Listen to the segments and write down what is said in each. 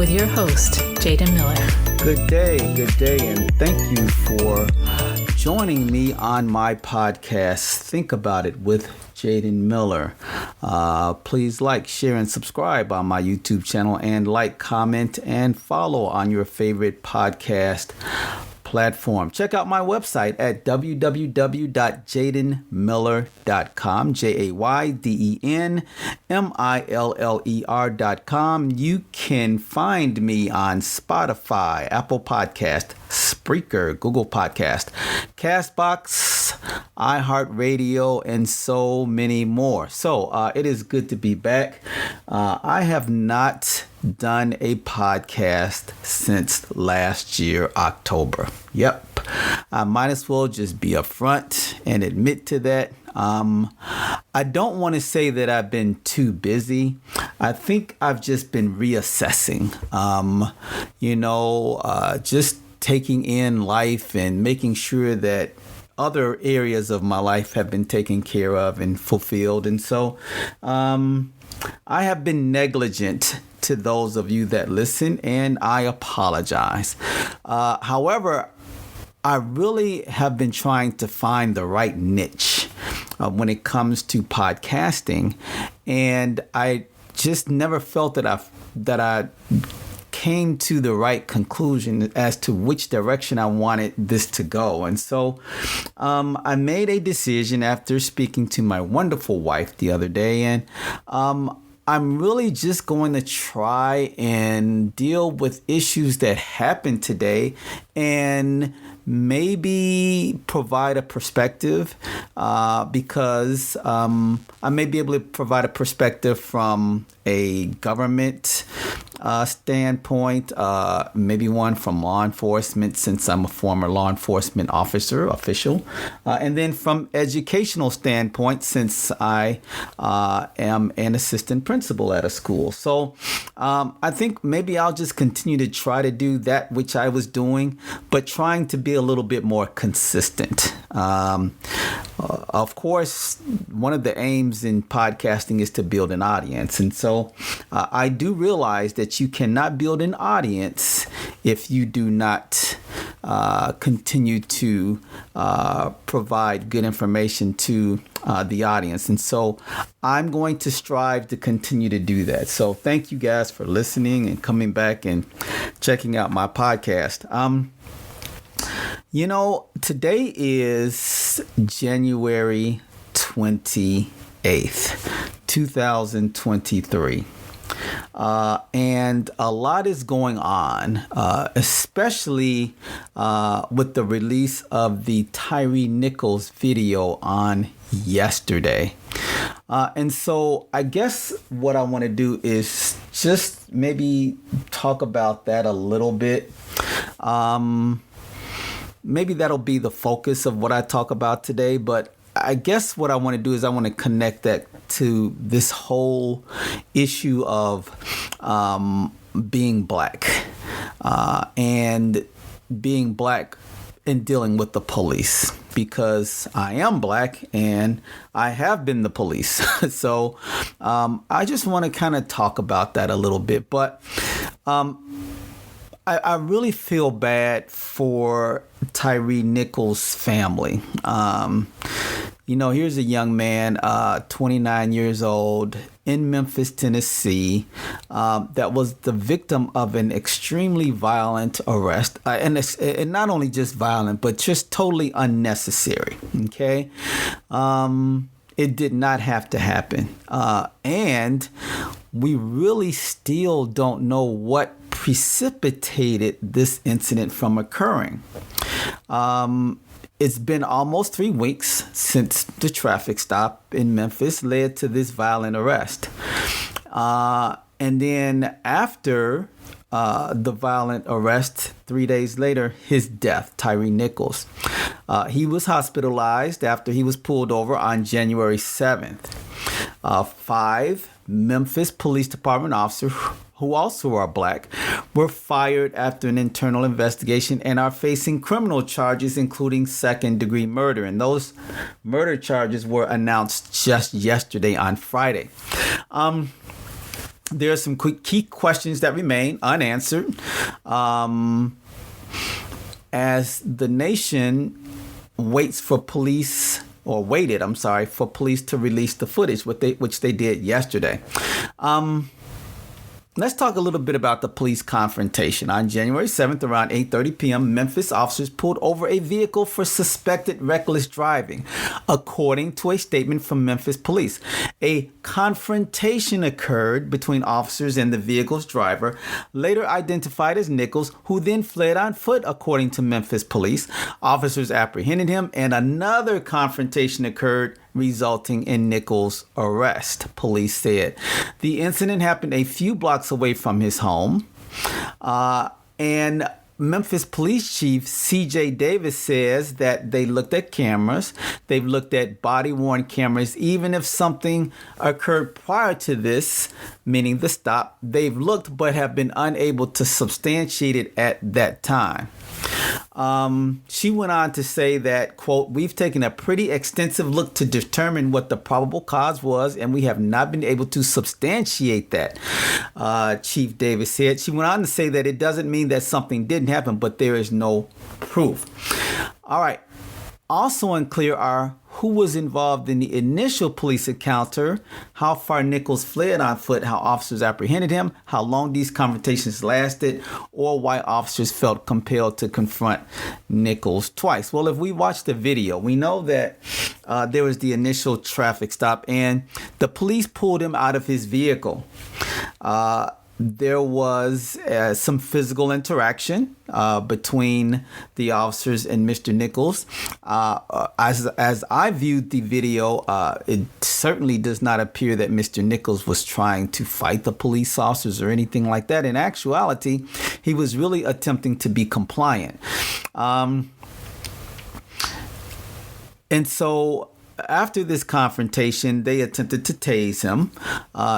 with your host, Jaden Miller. Good day, and thank you for joining me on my podcast, Think About It with Jaden Miller. Please like, share, and subscribe on my YouTube channel, and like, comment, and follow on your favorite podcast platform. Check out my website at www.jadenmiller.com, JAYDENMILLER.com. You can find me on Spotify, Apple Podcast, Spreaker, Google Podcast, Castbox, iHeartRadio, and so many more. So it is good to be back. I have not done a podcast since last year, October. Yep. I might as well just be upfront and admit to that. I don't want to say that I've been too busy. I think I've just been reassessing, just taking in life and making sure that other areas of my life have been taken care of and fulfilled. And so I have been negligent to those of you that listen, and I apologize. However, I really have been trying to find the right niche when it comes to podcasting, and I just never felt that I came to the right conclusion as to which direction I wanted this to go. And so I made a decision after speaking to my wonderful wife the other day, and I'm really just going to try and deal with issues that happened today and maybe provide a perspective because I may be able to provide a perspective from a government standpoint, maybe one from law enforcement, since I'm a former law enforcement official, and then from educational standpoint, since I am an assistant principal at a school. So I think maybe I'll just continue to try to do that which I was doing, but trying to be a little bit more consistent. Of course, one of the aims in podcasting is to build an audience. And so I do realize that you cannot build an audience if you do not continue to provide good information to the audience. And so I'm going to strive to continue to do that. So thank you guys for listening and coming back and checking out my podcast. Today is January 28th, 2023. And a lot is going on, especially with the release of the Tyre Nichols video on yesterday. And so I guess what I want to do is just maybe talk about that a little bit. Maybe that'll be the focus of what I talk about today, but I guess what I want to do is I want to connect that to this whole issue of being black and being black and dealing with the police, because I am black and I have been the police. So I just want to kind of talk about that a little bit, but I really feel bad for Tyre Nichols' family. Here's a young man, 29 years old, in Memphis, Tennessee, that was the victim of an extremely violent arrest. And not only just violent, but just totally unnecessary. Okay? It did not have to happen. And we really still don't know what precipitated this incident from occurring. It's been almost 3 weeks since the traffic stop in Memphis led to this violent arrest. And then after the violent arrest, 3 days later, his death, Tyre Nichols. He was hospitalized after he was pulled over on January 7th. 5 Memphis Police Department officers, who also are black, were fired after an internal investigation and are facing criminal charges, including second-degree murder. And those murder charges were announced just yesterday on Friday. there are some quick key questions that remain unanswered as the nation waited for police to release the footage, which they did yesterday. Let's talk a little bit about the police confrontation. On January 7th, around 8:30 p.m., Memphis officers pulled over a vehicle for suspected reckless driving, according to a statement from Memphis police. A confrontation occurred between officers and the vehicle's driver, later identified as Nichols, who then fled on foot, according to Memphis police. Officers apprehended him, and another confrontation occurred, resulting in Nichols' arrest, police said. The incident happened a few blocks away from his home. And Memphis Police Chief C.J. Davis says that they looked at cameras. They've looked at body-worn cameras. Even if something occurred prior to this, meaning the stop, they've looked but have been unable to substantiate it at that time. She went on to say that, quote, "We've taken a pretty extensive look to determine what the probable cause was, and we have not been able to substantiate that," Chief Davis said. She went on to say that it doesn't mean that something didn't happen, but there is no proof. All right. Also unclear are who was involved in the initial police encounter, how far Nichols fled on foot, how officers apprehended him, how long these confrontations lasted, or why officers felt compelled to confront Nichols twice. Well, if we watch the video, we know that there was the initial traffic stop and the police pulled him out of his vehicle. There was some physical interaction between the officers and Mr. Nichols. As I viewed the video, it certainly does not appear that Mr. Nichols was trying to fight the police officers or anything like that. In actuality, he was really attempting to be compliant. And so after this confrontation, they attempted to tase him.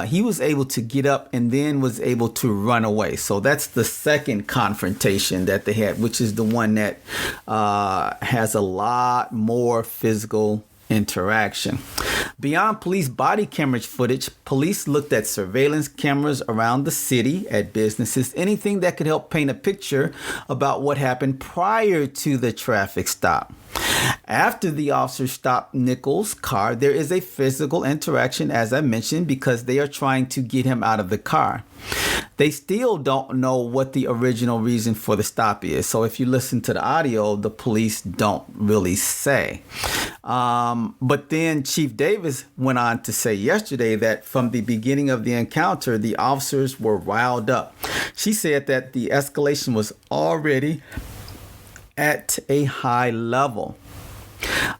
He was able to get up and then was able to run away. So that's the second confrontation that they had, which is the one that has a lot more physical interaction. Beyond police body camera footage, police looked at surveillance cameras around the city, at businesses, anything that could help paint a picture about what happened prior to the traffic stop. After the officers stopped Nichols' car, there is a physical interaction, as I mentioned, because they are trying to get him out of the car. They still don't know what the original reason for the stop is. So if you listen to the audio, the police don't really say. But then Chief Davis went on to say yesterday that from the beginning of the encounter, the officers were riled up. She said that the escalation was already at a high level.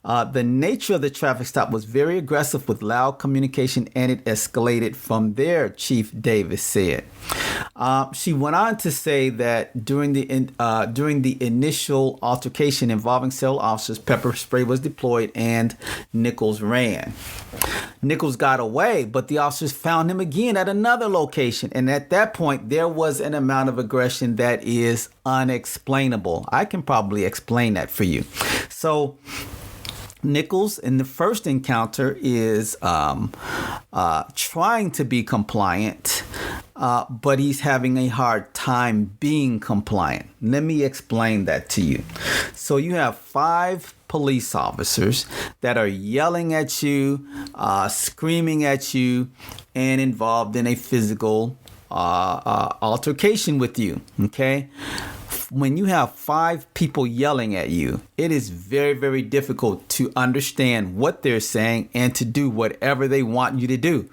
The nature of the traffic stop was very aggressive with loud communication, and it escalated from there, Chief Davis said. She went on to say that during the initial altercation involving several officers, pepper spray was deployed and Nichols ran. Nichols got away, but the officers found him again at another location. And at that point, there was an amount of aggression that is unexplainable. I can probably explain that for you. So Nichols in the first encounter is trying to be compliant, but he's having a hard time being compliant. Let me explain that to you. So you have 5 police officers that are yelling at you, screaming at you, and involved in a physical altercation with you. Okay? When you have 5 people yelling at you, it is very, very difficult to understand what they're saying and to do whatever they want you to do.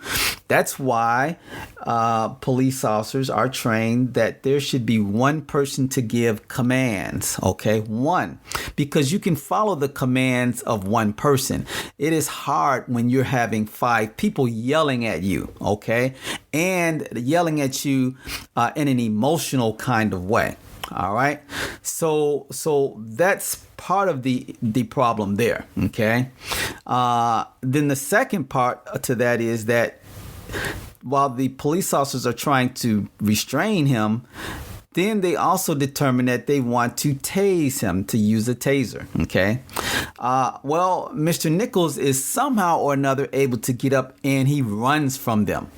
That's why police officers are trained that there should be one person to give commands, okay? One, because you can follow the commands of one person. It is hard when you're having 5 people yelling at you, okay? And yelling at you in an emotional kind of way. All right. So that's part of the problem there. Okay. Then the second part to that is that while the police officers are trying to restrain him, then they also determine that they want to tase him, to use a taser. Okay. Well, Mr. Nichols is somehow or another able to get up and he runs from them.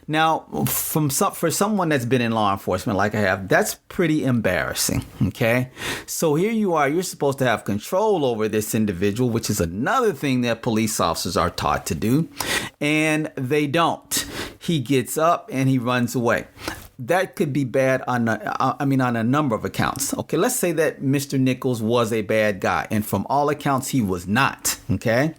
Now, for someone that's been in law enforcement like I have, that's pretty embarrassing. Okay, so here you are. You're supposed to have control over this individual, which is another thing that police officers are taught to do, and they don't. He gets up and he runs away. That could be bad on a number of accounts. Okay, let's say that Mr. Nichols was a bad guy, and from all accounts, he was not. Okay,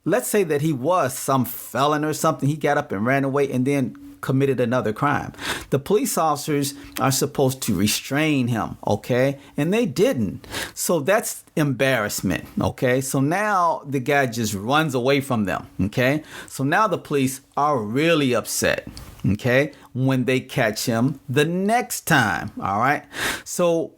let's say that he was some felon or something. He got up and ran away and then committed another crime. The police officers are supposed to restrain him, okay? And they didn't. So that's embarrassment, okay? So now the guy just runs away from them, okay? So now the police are really upset, okay, when they catch him the next time, all right? So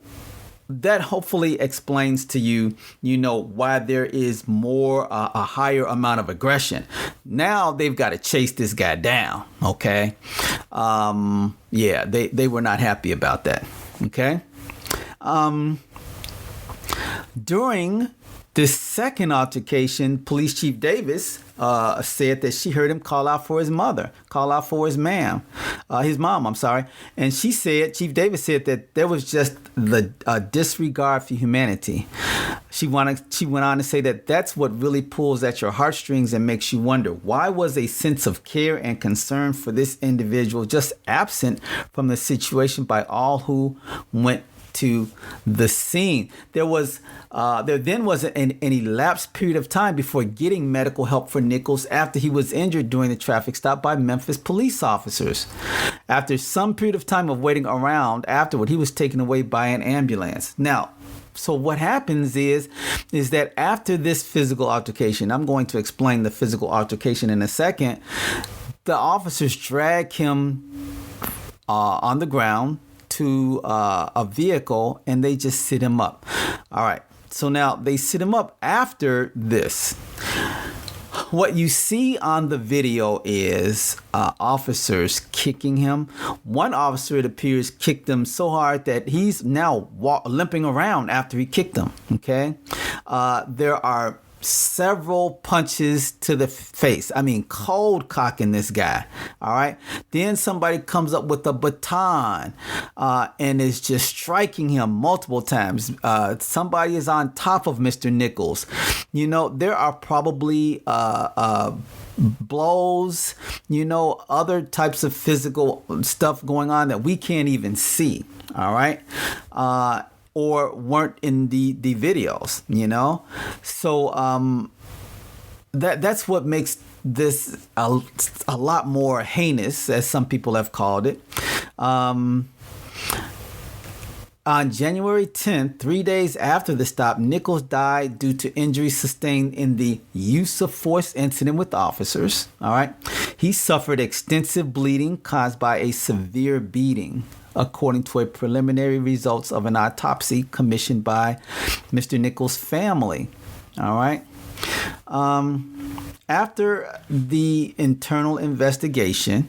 that hopefully explains to you, why there is more, a higher amount of aggression. Now they've got to chase this guy down, okay? They were not happy about that, okay? During this second altercation, Police Chief Davis said that she heard him call out for his mom, and Chief Davis said that there was just the disregard for humanity. She went on to say that that's what really pulls at your heartstrings and makes you wonder, why was a sense of care and concern for this individual just absent from the situation by all who went to the scene? There then was an elapsed period of time before getting medical help for Nichols after he was injured during the traffic stop by Memphis police officers. After some period of time of waiting around afterward, he was taken away by an ambulance. Now, so what happens is that after this physical altercation, I'm going to explain the physical altercation in a second, the officers drag him on the ground to a vehicle, and they just sit him up. All right. So now they sit him up after this. What you see on the video is officers kicking him. One officer, it appears, kicked him so hard that he's now limping around after he kicked him. Okay. There are several punches to the face. I mean, cold cocking this guy. All right. Then somebody comes up with a baton and is just striking him multiple times. Somebody is on top of Mr. Nichols. There are probably blows, other types of physical stuff going on that we can't even see. All right. Or weren't in the videos, So that's what makes this a lot more heinous, as some people have called it. On January 10th, 3 days after the stop, Nichols died due to injuries sustained in the use of force incident with officers. All right. He suffered extensive bleeding caused by a severe beating, according to a preliminary results of an autopsy commissioned by Mr. Nichols' family. All right. After the internal investigation,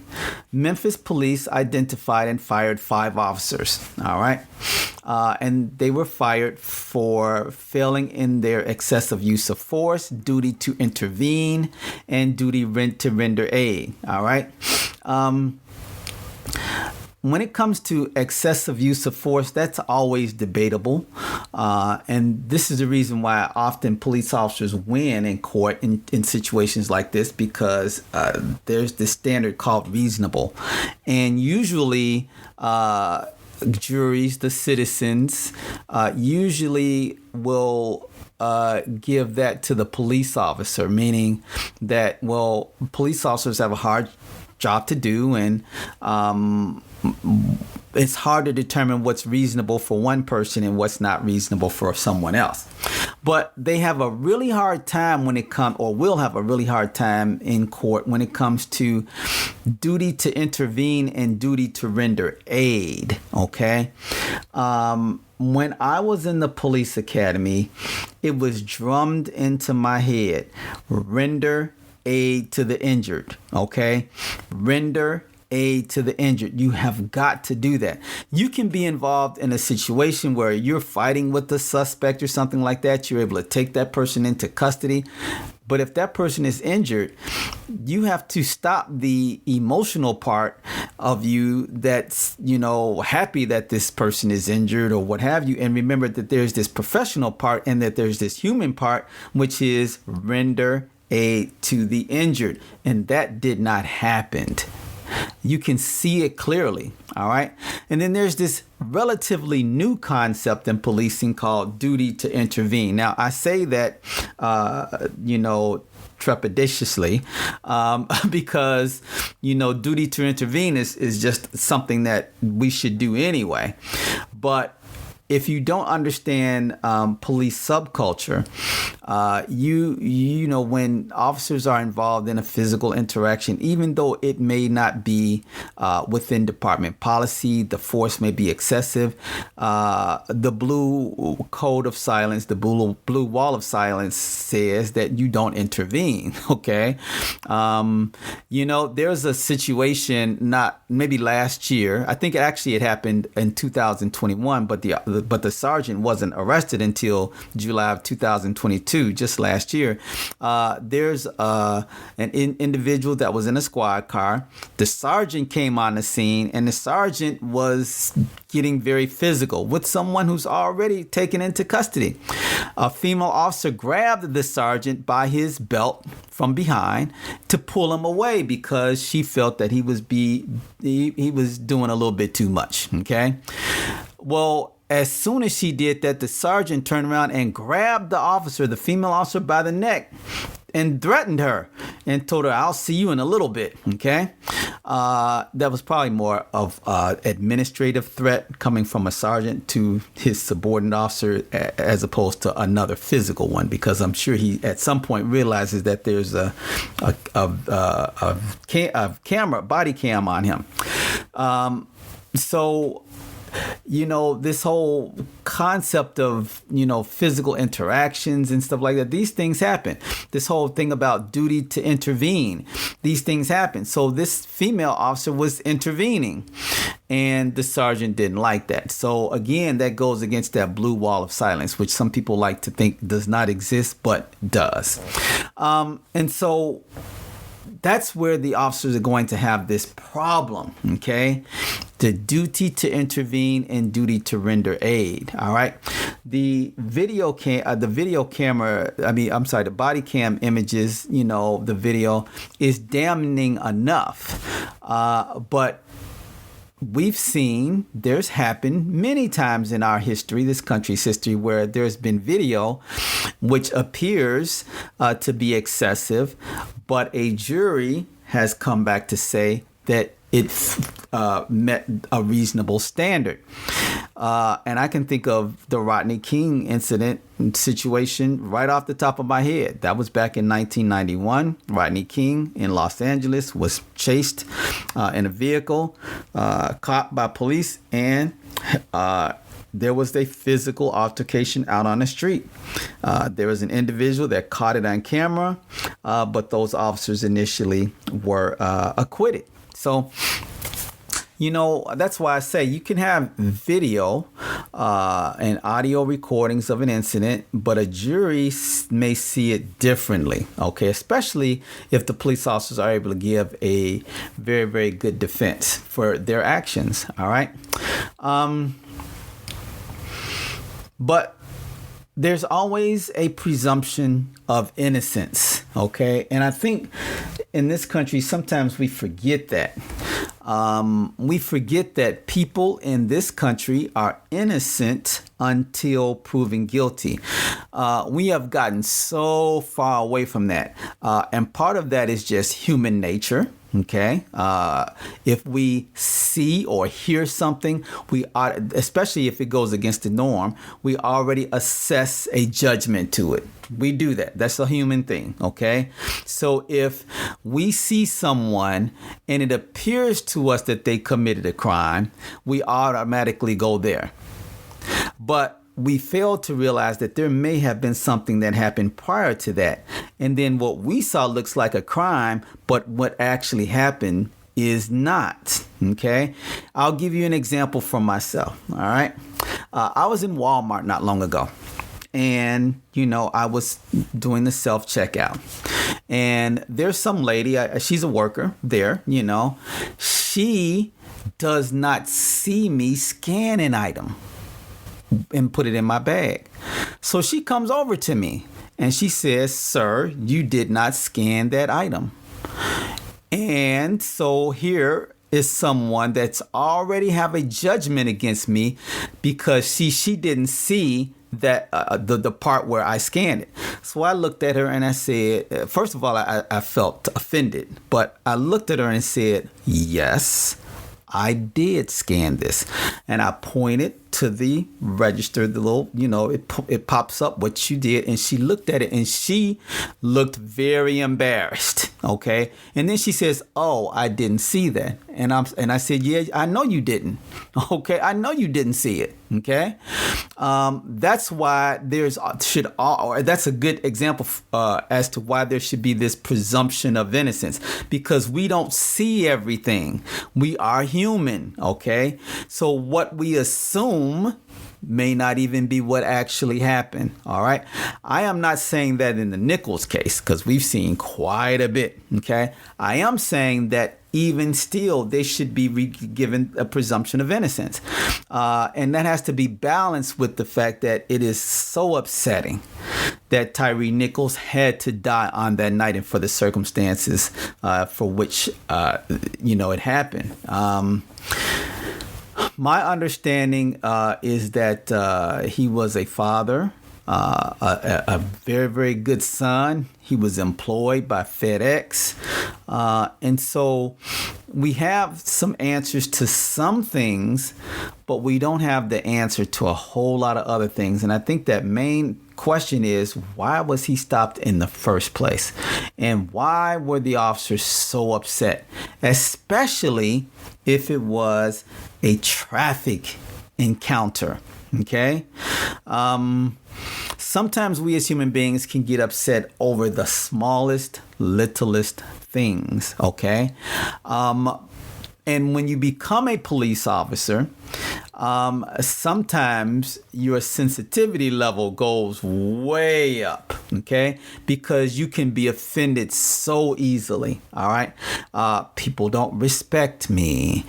Memphis police identified and fired 5 officers. All right. And they were fired for failing in their excessive use of force, duty to intervene, and duty to render aid. All right. When it comes to excessive use of force, that's always debatable. And this is the reason why often police officers win in court in situations like this, because there's this standard called reasonable. And usually juries, the citizens, usually will give that to the police officer, meaning that, police officers have a hard job to do, and it's hard to determine what's reasonable for one person and what's not reasonable for someone else. But they have a really hard time will have a really hard time in court when it comes to duty to intervene and duty to render aid. Okay. When I was in the police academy, it was drummed into my head: render aid to the injured. Okay. Render aid to the injured. You have got to do that. You can be involved in a situation where you're fighting with the suspect or something like that. You're able to take that person into custody. But if that person is injured, you have to stop the emotional part of you that's, happy that this person is injured or what have you. And remember that there's this professional part and that there's this human part, which is render aid to the injured. And that did not happen. You can see it clearly. All right. And then there's this relatively new concept in policing called duty to intervene. Now, I say that, trepidatiously, because, duty to intervene is just something that we should do anyway. But if you don't understand police subculture, when officers are involved in a physical interaction, even though it may not be within department policy, the force may be excessive. The blue code of silence, the blue wall of silence says that you don't intervene. Okay. There's a situation not maybe last year. I think it happened in 2021, but the sergeant wasn't arrested until July of 2022, just last year. There's an individual that was in a squad car. The sergeant came on the scene, and the sergeant was getting very physical with someone who's already taken into custody. A female officer grabbed the sergeant by his belt from behind to pull him away because she felt that he was doing a little bit too much. Okay. Well, as soon as she did that, the sergeant turned around and grabbed the female officer by the neck and threatened her and told her, "I'll see you in a little bit." Okay. That was probably more of administrative threat coming from a sergeant to his subordinate officer as opposed to another physical one, because I'm sure he at some point realizes that there's a body cam on him. So this whole concept of, physical interactions and stuff like that, these things happen. This whole thing about duty to intervene, these things happen. So this female officer was intervening and the sergeant didn't like that. So again, that goes against that blue wall of silence, which some people like to think does not exist, but does. And so that's where the officers are going to have this problem, okay? The duty to intervene and duty to render aid, all right? The body cam images, the video is damning enough, but we've seen there's happened many times in our history, this country's history, where there's been video which appears to be excessive, but a jury has come back to say that it met a reasonable standard. And I can think of the Rodney King incident situation right off the top of my head. That was back in 1991. Rodney King in Los Angeles was chased in a vehicle, caught by police, and there was a physical altercation out on the street. There was an individual that caught it on camera, but those officers initially were acquitted. So, that's why I say you can have video and audio recordings of an incident, but a jury may see it differently, okay? Especially if the police officers are able to give a very, very good defense for their actions, all right? But there's always a presumption of innocence, okay? And I think in this country, sometimes we forget that. We forget that people in this country are innocent until proven guilty. We have gotten so far away from that. And part of that is just human nature. Okay. If we see or hear something, especially if it goes against the norm, we already assess a judgment to it. We do that. That's a human thing. Okay. So if we see someone and it appears to us that they committed a crime, we automatically go there. But we fail to realize that there may have been something that happened prior to that. And then what we saw looks like a crime, but what actually happened is not. Okay. I'll give you an example from myself. All right. I was in Walmart not long ago. And, I was doing the self-checkout. And there's some lady, she's a worker there, She does not see me scan an item and put it in my bag. So she comes over to me and she says, "Sir, you did not scan that item." And so here is someone that's already have a judgment against me because she didn't see that the part where I scanned it. So I looked at her and I said, first of all, I felt offended, but I looked at her and said, "Yes, I did scan this." And I pointed to the register, the little, it pops up what you did. And she looked at it and she looked very embarrassed. Okay. And then she says, "Oh, I didn't see that." And I said, "Yeah, I know you didn't." Okay. "I know you didn't see it." Okay. That's why that's a good example as to why there should be this presumption of innocence, because we don't see everything. We are human. Okay. So what we assume may not even be what actually happened. All right. I am not saying that in the Nichols case, because we've seen quite a bit. Okay. I am saying that even still, they should be given a presumption of innocence. And that has to be balanced with the fact that it is so upsetting that Tyre Nichols had to die on that night and for the circumstances for which, it happened. My understanding is that he was a father, a very, very good son. He was employed by FedEx. And so we have some answers to some things, but we don't have the answer to a whole lot of other things. And I think that main question is, why was he stopped in the first place? And why were the officers so upset? Especially if it was a traffic encounter. Okay. Sometimes we as human beings can get upset over the smallest, littlest things. Okay. And when you become a police officer, sometimes your sensitivity level goes way up, okay? Because you can be offended so easily, all right? People don't respect me.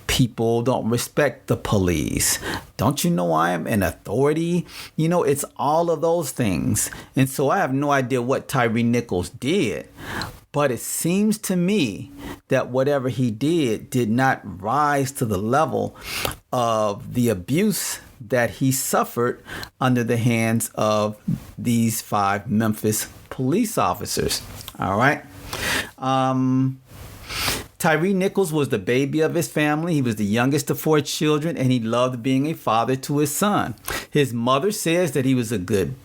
People don't respect the police. Don't you know I am an authority? It's all of those things. And so I have no idea what Tyre Nichols did. But it seems to me that whatever he did not rise to the level of the abuse that he suffered under the hands of these 5 Memphis police officers. All right. Tyre Nichols was the baby of his family. He was the youngest of 4 children, and he loved being a father to his son. His mother says that he was a good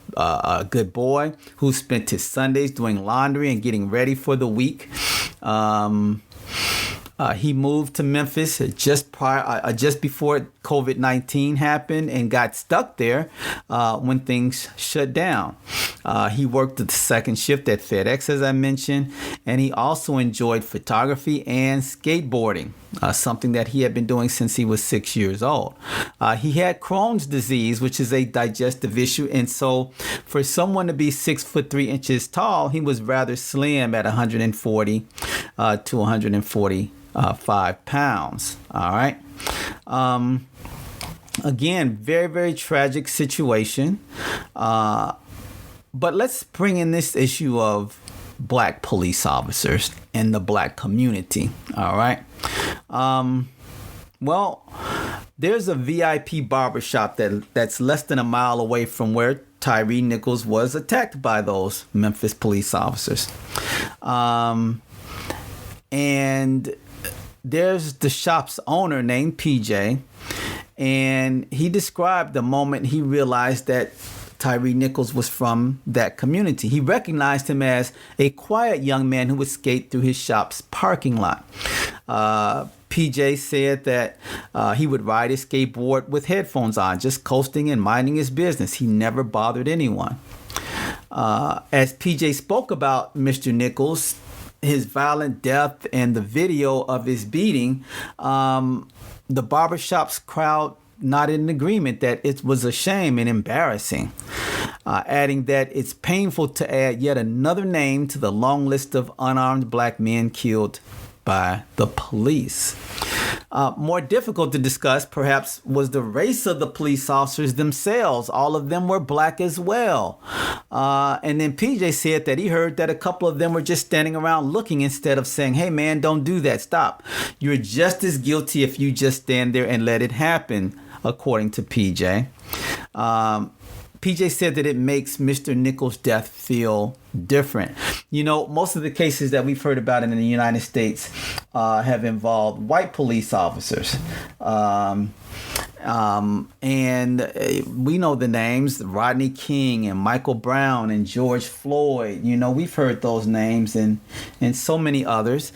boy who spent his Sundays doing laundry and getting ready for the week. He moved to Memphis just before COVID-19 happened and got stuck there when things shut down. He worked the second shift at FedEx, as I mentioned, and he also enjoyed photography and skateboarding, something that he had been doing since he was 6 years old. He had Crohn's disease, which is a digestive issue, and so for someone to be 6'3" tall, he was rather slim at 140 to 145 pounds. All right. Again, very, very tragic situation. But let's bring in this issue of Black police officers and the Black community. All right. Well, there's a VIP barbershop that's less than a mile away from where Tyre Nichols was attacked by those Memphis police officers. And there's the shop's owner named PJ, and he described the moment he realized that Tyre Nichols was from that community. He recognized him as a quiet young man who would skate through his shop's parking lot. PJ said that he would ride his skateboard with headphones on, just coasting and minding his business. He never bothered anyone. As PJ spoke about Mr. Nichols, his violent death, and the video of his beating, the barbershop's crowd nodded in agreement that it was a shame and embarrassing. adding that it's painful to add yet another name to the long list of unarmed black men killed by the police. More difficult to discuss, perhaps, was the race of the police officers themselves. All of them were black as well. And then PJ said that he heard that a couple of them were just standing around looking instead of saying, hey, man, don't do that. Stop. You're just as guilty if you just stand there and let it happen, according to PJ. PJ said that it makes Mr. Nichols' death feel different. You know, most of the cases that we've heard about in the United States have involved white police officers. And we know the names, Rodney King and Michael Brown and George Floyd. You know, we've heard those names and so many others.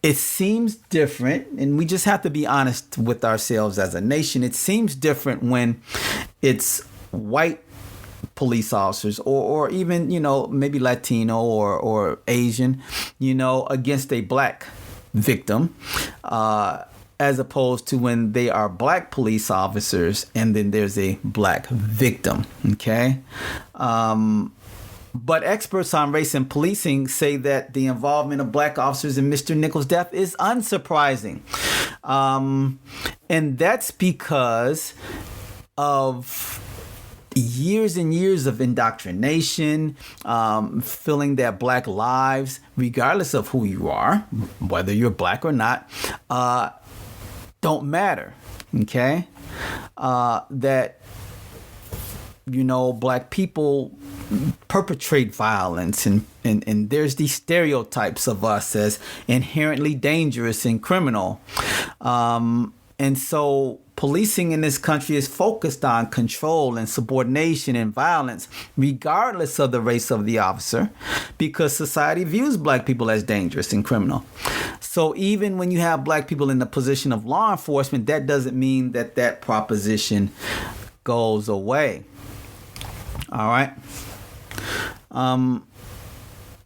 It seems different, and we just have to be honest with ourselves as a nation. It seems different when it's white police officers or even, you know, maybe Latino or Asian, you know, against a black victim, as opposed to when they are black police officers and then there's a black victim. Okay. But experts on race and policing say that the involvement of black officers in Mr. Nichols' death is unsurprising. And that's because of years and years of indoctrination, feeling that black lives, regardless of who you are, whether you're black or not, don't matter. Okay? That, you know, black people perpetrate violence and there's these stereotypes of us as inherently dangerous and criminal. And so policing in this country is focused on control and subordination and violence, regardless of the race of the officer, because society views black people as dangerous and criminal. So even when you have black people in the position of law enforcement, that doesn't mean that that proposition goes away. All right.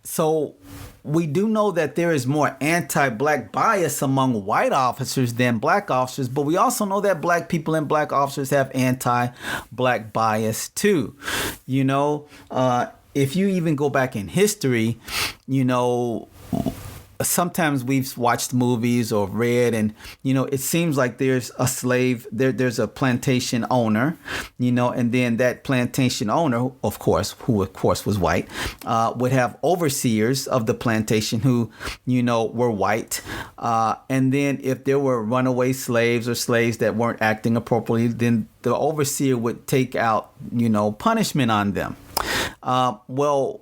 So we do know that there is more anti-black bias among white officers than black officers, but we also know that black people and black officers have anti-black bias too. You know, if you even go back in history, you know, sometimes we've watched movies or read and, you know, it seems like there's a slave, there's a plantation owner, you know, and then that plantation owner, of course, who of course was white, would have overseers of the plantation who, you know, were white. And then if there were runaway slaves or slaves that weren't acting appropriately, then the overseer would take out, you know, punishment on them. Well,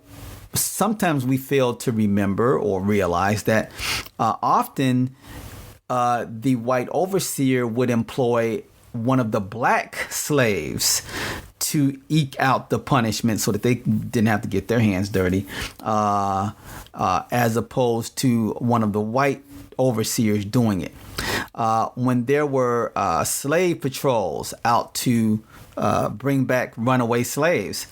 sometimes we fail to remember or realize that often the white overseer would employ one of the black slaves to eke out the punishment so that they didn't have to get their hands dirty, as opposed to one of the white overseers doing it. When there were slave patrols out to bring back runaway slaves,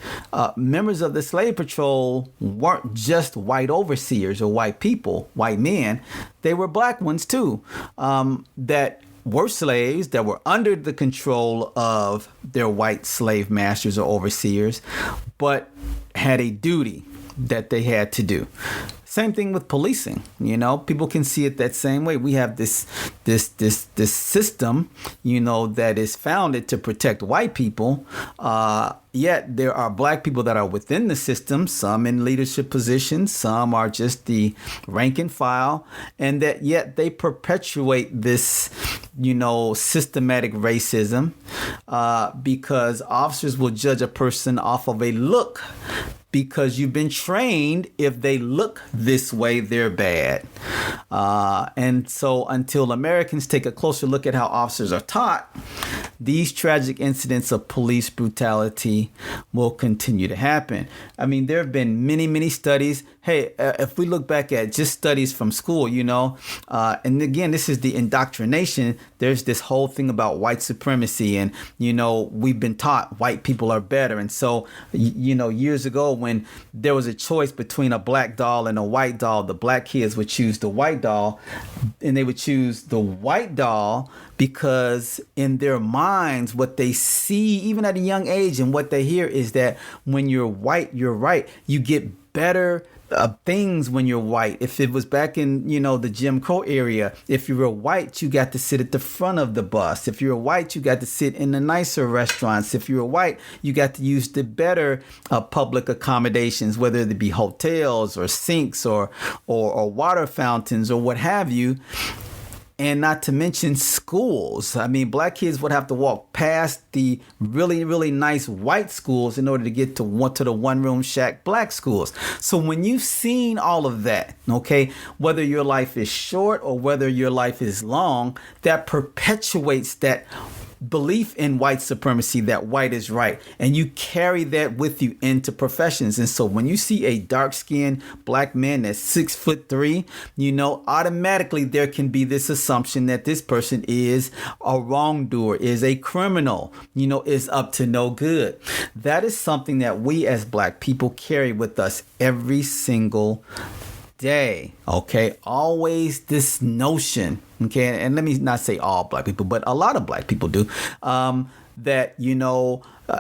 members of the slave patrol weren't just white overseers or white people, white men. They were black ones too, that were slaves, that were under the control of their white slave masters or overseers, but had a duty that they had to do. Same thing with policing. You know, people can see it that same way. We have this system, you know, that is founded to protect white people. Yet there are black people that are within the system, some in leadership positions, some are just the rank and file, and that yet they perpetuate this, you know, systematic racism, because officers will judge a person off of a look. Because you've been trained, if they look this way, they're bad. And so until Americans take a closer look at how officers are taught, these tragic incidents of police brutality will continue to happen. I mean, there have been many, many studies. Hey, if we look back at just studies from school, you know, and again, this is the indoctrination. There's this whole thing about white supremacy and, you know, we've been taught white people are better. And so, you know, years ago when there was a choice between a black doll and a white doll, the black kids would choose the white doll, and they would choose the white doll because in their minds, what they see, even at a young age, and what they hear is that when you're white, you're right. You get better things when you're white. If it was back in, the Jim Crow area, if you were white, you got to sit at the front of the bus. If you're white, you got to sit in the nicer restaurants. If you're white, you got to use the better public accommodations, whether it be hotels or sinks or water fountains or what have you. And not to mention schools. I mean, black kids would have to walk past the really, really nice white schools in order to get to the one-room shack black schools. So when you've seen all of that, okay, whether your life is short or whether your life is long, that perpetuates that belief in white supremacy, that white is right. And you carry that with you into professions. And so when you see a dark-skinned black man that's 6'3", automatically there can be this assumption that this person is a wrongdoer, is a criminal, is up to no good. That is something that we as black people carry with us every single day. Okay. Always this notion. Okay. And let me not say all black people, but a lot of black people do, that,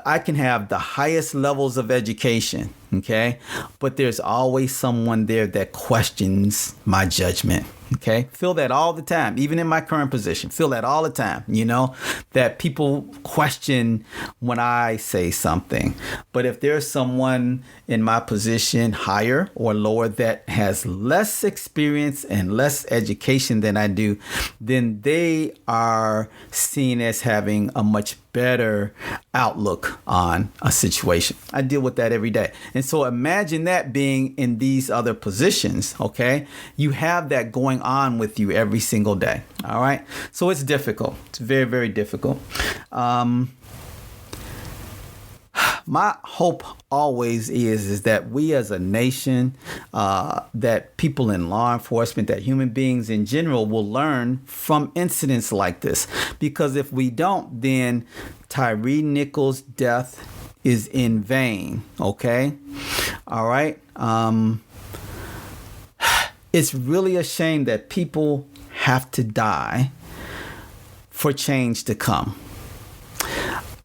I can have the highest levels of education. Okay. But there's always someone there that questions my judgment. Okay. Feel that all the time, even in my current position. Feel that all the time, that people question when I say something. But if there's someone in my position, higher or lower, that has less experience and less education than I do, then they are seen as having a much better outlook on a situation. I deal with that every day. And so imagine that being in these other positions. Okay. You have that going on with you every single day. All right. So it's difficult. It's very, very difficult. My hope always is that we as a nation, that people in law enforcement, that human beings in general will learn from incidents like this. Because if we don't, then Tyre Nichols' death is in vain. Okay. All right. It's really a shame that people have to die for change to come.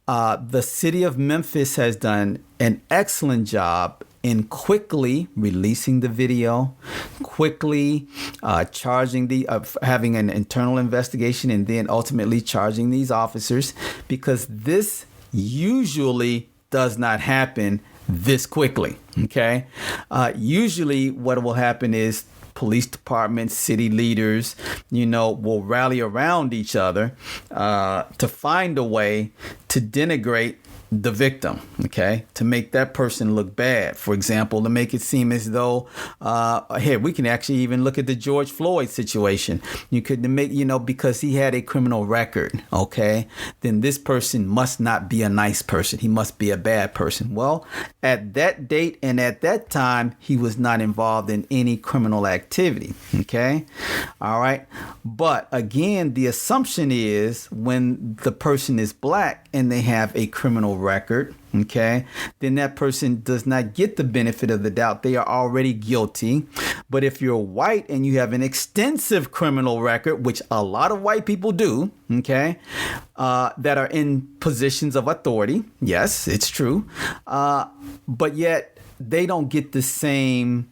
The city of Memphis has done an excellent job in quickly releasing the video, quickly having an internal investigation, and then ultimately charging these officers, because this usually does not happen this quickly. Okay. Usually what will happen is police departments, city leaders, will rally around each other to find a way to denigrate the victim, okay, to make that person look bad. For example, to make it seem as though, here, we can actually even look at the George Floyd situation. You could make, because he had a criminal record, okay, then this person must not be a nice person. He must be a bad person. Well, at that date and at that time, he was not involved in any criminal activity, okay, all right. But again, the assumption is when the person is black and they have a criminal record, okay, then that person does not get the benefit of the doubt. They are already guilty. But if you're white and you have an extensive criminal record, which a lot of white people do, okay, that are in positions of authority, yes, it's true, but yet they don't get the same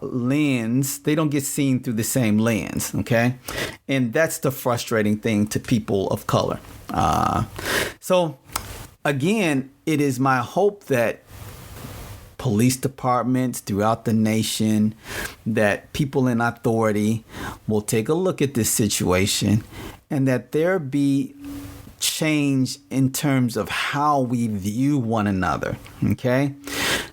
lens. They don't get seen through the same lens. Okay. And that's the frustrating thing to people of color. So again, it is my hope that police departments throughout the nation, that people in authority will take a look at this situation, and that there be change in terms of how we view one another. Okay.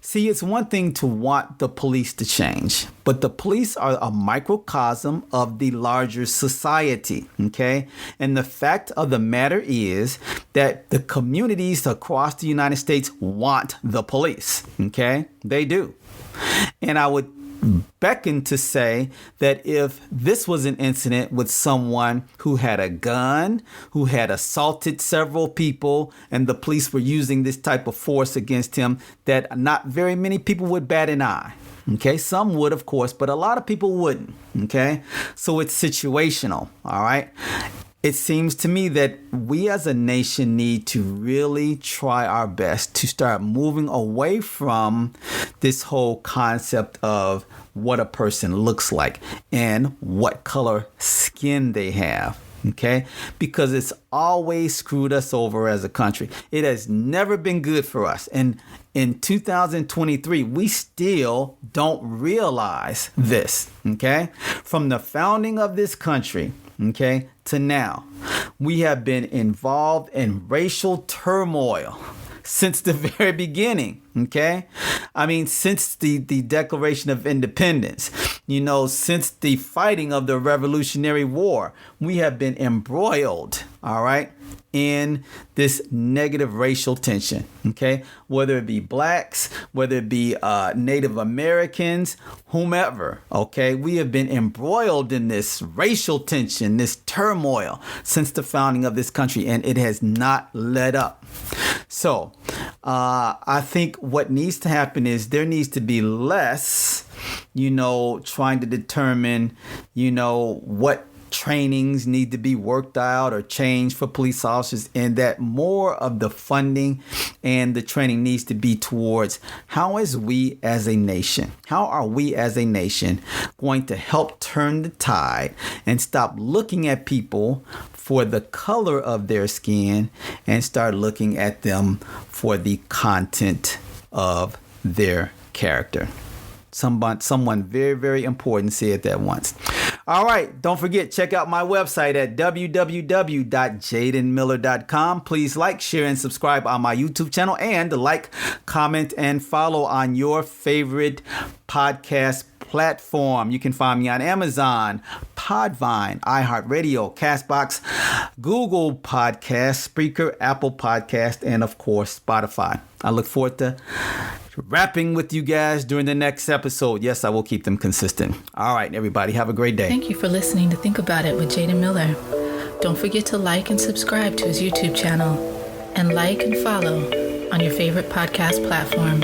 See, it's one thing to want the police to change, but the police are a microcosm of the larger society. Okay. And the fact of the matter is that the communities across the United States want the police. Okay. They do. And I would beckon to say that if this was an incident with someone who had a gun, who had assaulted several people, and the police were using this type of force against him, that not very many people would bat an eye. Okay, some would, of course, but a lot of people wouldn't. Okay, so it's situational. All right. it seems to me that we as a nation need to really try our best to start moving away from this whole concept of what a person looks like and what color skin they have. Okay, because it's always screwed us over as a country. It has never been good for us. And in 2023, we still don't realize this. Okay, from the founding of this country, okay, to now, we have been involved in racial turmoil since the very beginning. Okay, I mean, since the Declaration of Independence, since the fighting of the Revolutionary War, we have been embroiled, all right, in this negative racial tension. Okay, whether it be blacks, whether it be Native Americans, whomever. Okay, we have been embroiled in this racial tension, this turmoil since the founding of this country, and it has not let up. So I think what needs to happen is there needs to be less, trying to determine, what trainings need to be worked out or changed for police officers, and that more of the funding and the training needs to be towards how are we as a nation going to help turn the tide and stop looking at people for the color of their skin and start looking at them for the content of their character. Someone very, very important said that once. All right. Don't forget, check out my website at www.jadenmiller.com. Please like, share, and subscribe on my YouTube channel, and like, comment, and follow on your favorite podcast platform. You can find me on Amazon, Podvine, iHeartRadio, Castbox, Google Podcasts, Spreaker, Apple Podcast, and of course, Spotify. I look forward to rapping with you guys during the next episode. Yes, I will keep them consistent. All right, everybody, have a great day. Thank you for listening to Think About It with Jaden Miller. Don't forget to like and subscribe to his YouTube channel, and like and follow on your favorite podcast platform.